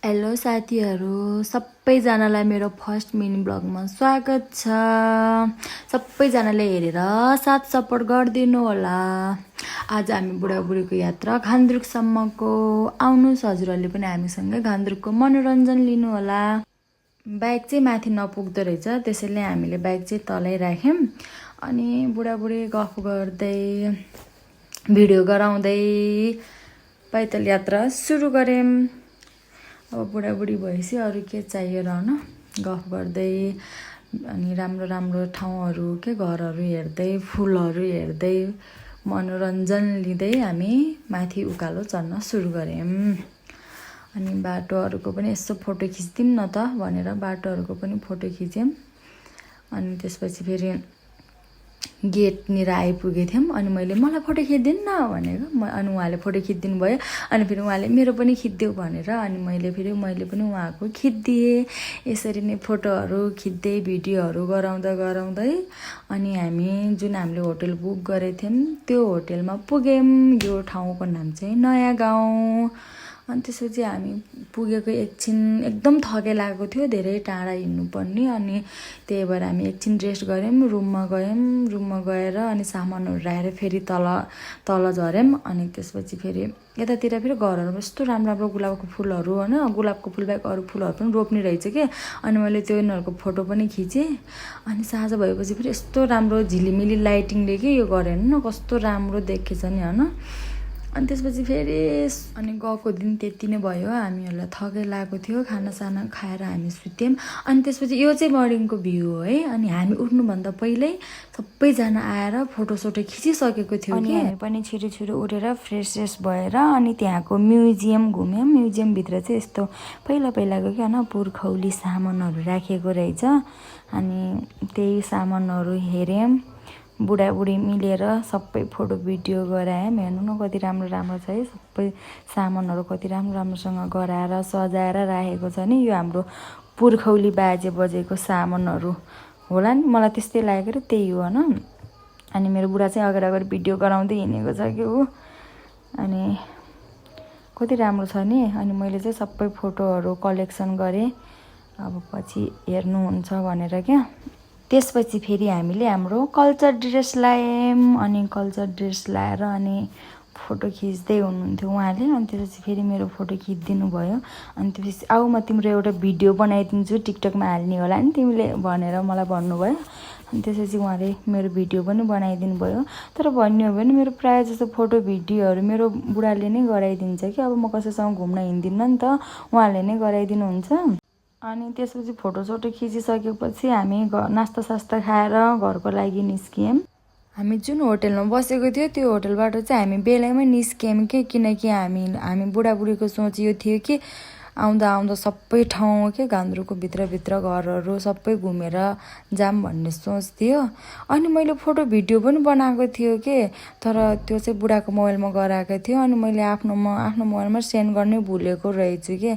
Hello साथीहरू सबैजनालाई मेरो फर्स्ट मिनी ब्लगमा स्वागत छ। सबैजनाले हेरेर साथ सपोर्ट गरिदिनु होला। आज हामी बुढाबुढीको यात्रा घान्द्रुकसम्मको। आउनुहोस् हजुरहरूले पनि हामीसँगै घान्द्रुकको मनोरञ्जन लिनु होला। बाइक चाहिँ माथि नपुग्दो रहेछ, त्यसैले हामीले बाइक चाहिँ तलै राख्यौँ। अनि बुढाबुढी गफ गर्दै भिडियो गराउँदै पैदल यात्रा सुरु गऱ्यौँ। अब बुढाबुढी भएपछि अरू के चाहियो र न, गफ गर्दै अनि राम्रो राम्रो ठाउँहरू घरहरू हेर्दै फुलहरू हेर्दै मनोरञ्जन लिँदै हामी माथि उकालो चढ्न सुरु गऱ्यौँ। अनि बाटोहरूको पनि यसो फोटो खिचिदिउँ न त भनेर बाटोहरूको पनि फोटो खिच्यौँ। अनि त्यसपछि फेरि गेटनिर आइपुगेको थियौँ। अनि मैले मलाई फोटो खिचिदिनु न भनेको, अनि उहाँले फोटो खिचिदिनु भयो। अनि फेरि उहाँले मेरो पनि खिचिदेऊ भनेर अनि मैले पनि उहाँको खिचिदिएँ। यसरी नै फोटोहरू खिच्दै भिडियोहरू गराउँदै अनि हामी जुन हामीले होटल बुक गरेको थियौँ त्यो होटलमा पुग्यौँ। यो ठाउँको नाम चाहिँ नयाँ गाउँ। अनि त्यसपछि हामी पुगेको एकछिन एकदम थके लागेको थियो, धेरै टाढा हिँड्नुपर्ने। अनि त्यही भएर हामी एकछिन रेस्ट गऱ्यौँ, रुममा गएर अनि सामानहरू राखेर फेरि तल झऱ्यौँ। अनि त्यसपछि फेरि यतातिर फेरि घरहरूमा यस्तो राम्रो गुलाबको फुलहरू होइन, गुलाबको फुल बाहेक अरू फुलहरू पनि रोप्ने रहेछ कि। अनि मैले त्यो यिनीहरूको फोटो पनि खिचेँ। अनि साँझ भएपछि फेरि यस्तो राम्रो झिलिमिली लाइटिङले कि यो गऱ्यो होइन, कस्तो राम्रो देखेछ नि होइन। अनि त्यसपछि फेरि अनि गएको दिन त्यति नै भयो। हामीहरूलाई थकै लागेको थियो, खानासाना खाएर हामी सुत्यौँ। अनि त्यसपछि यो चाहिँ मर्निङको भ्यू हो है। अनि हामी उठ्नुभन्दा पहिल्यै सबैजना आएर फोटोसोटो खिचिसकेको थियो। अनि हामी पनि छिटो उठेर फ्रेस भएर अनि त्यहाँको म्युजियम घुम्यौँ। म्युजियमभित्र चाहिँ यस्तो पहिलाको क्या होइन पुर्खौली सामानहरू राखेको रहेछ। अनि त्यही सामानहरू हेऱ्यौँ। बुढाबुढी मिलेर सबै फोटो भिडियो गरायौँ। हेर्नु न कति राम्रो छ है, सबै सामानहरू कति राम्रोसँग गराएर सजाएर राखेको छ नि। यो हाम्रो पुर्खौली बाजे बजेको सामानहरू होला नि, मलाई त्यस्तै लागेको र त्यही हो होइन। अनि मेरो बुढा चाहिँ अगाडि भिडियो गराउँदै हिँडेको छ कि ऊ। अनि कति राम्रो छ नि। अनि मैले चाहिँ सबै फोटोहरू कलेक्सन गरेँ, अब पछि हेर्नुहुन्छ भनेर क्या। त्यसपछि फेरि हामीले हाम्रो कल्चर ड्रेस लायौँ। अनि कल्चर ड्रेस लाएर अनि फोटो खिच्दै हुनुहुन्थ्यो उहाँले। अनि त्यसपछि फेरि मेरो फोटो खिचिदिनु भयो। अनि त्यसपछि आऊ म तिम्रो एउटा भिडियो बनाइदिन्छु, टिकटकमा हाल्ने होला नि तिमीले भनेर मलाई भन्नुभयो। अनि त्यसपछि उहाँले मेरो भिडियो पनि बनाइदिनु भयो। तर भन्ने हो भने मेरो प्रायः जस्तो फोटो भिडियोहरू मेरो बुढाले नै गराइदिन्छ कि। अब म कसैसँग घुम्न हिँड्दिनँ नि त, उहाँले नै गराइदिनुहुन्छ। अनि त्यसपछि फोटोसोटो खिचिसकेपछि हामी नास्ता खाएर घरको लागि निस्कियौँ। हामी जुन होटलमा बसेको थियो त्यो होटलबाट चाहिँ हामी बेलैमा निस्क्यौँ कि, किनकि हामी बुढाबुढीको सोच यो थियो कि आउँदा सबै ठाउँ के घान्द्रुकको भित्र घरहरू सबै घुमेर जाऊँ भन्ने सोच थियो। अनि मैले फोटो भिडियो पनि बनाएको थियो कि, तर त्यो चाहिँ बुढाको मोबाइलमा गराएको थियो। अनि मैले आफ्नो मोबाइलमा सेन्ड गर्नै भुलेको रहेछु कि,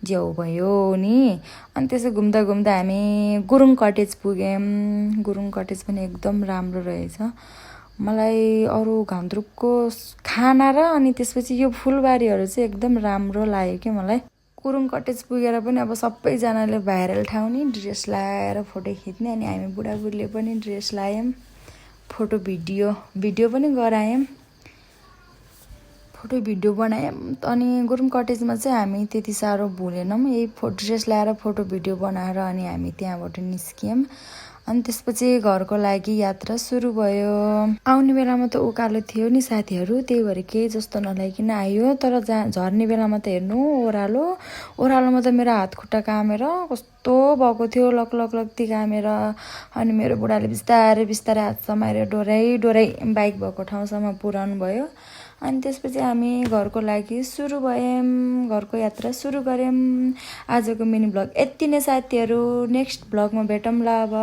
ज्याउ भयो नि। अनि त्यसो घुम्दा हामी गुरुङ कटेज पुग्यौँ। गुरुङ कटेज पनि एकदम राम्रो रहेछ। मलाई अरू घान्द्रुकको खाना र अनि त्यसपछि यो फुलबारीहरू चाहिँ एकदम राम्रो लाग्यो कि मलाई। गुरुङ कटेज पुगेर पनि अब सबैजनाले भाइरल ठाउँ नि ड्रेस लगाएर फोटो खिच्ने। अनि हामी बुढाबुढीले पनि ड्रेस लायौँ, फोटो भिडियो पनि गरायौँ, फोटो भिडियो बनायौँ। अनि गुरुङ कटेजमा चाहिँ हामी त्यति साह्रो भुलेनौँ, यही ड्रेस ल्याएर फोटो भिडियो बनाएर अनि हामी त्यहाँबाट निस्क्यौँ। अनि त्यसपछि घरको लागि यात्रा सुरु भयो। आउने बेलामा त उकालो थियो नि साथीहरू, त्यही भएर केही जस्तो नलागिकन आयो। तर झर्ने बेलामा त हेर्नु ओह्रालोमा त मेरो हात खुट्टा कामेर कस्तो भएको थियो, लकलक्ती कामेर। अनि मेरो बुढाले बिस्तारै हात समाएर डोराइ बाइक भएको ठाउँसम्म पुर्याउनु भयो। अनि त्यसपछि हामी घरको लागि सुरु भयौँ, घरको यात्रा सुरु गऱ्यौँ। आजको मिनी ब्लग यति नै साथीहरू, नेक्स्ट ब्लगमा भेटौँ ल अब।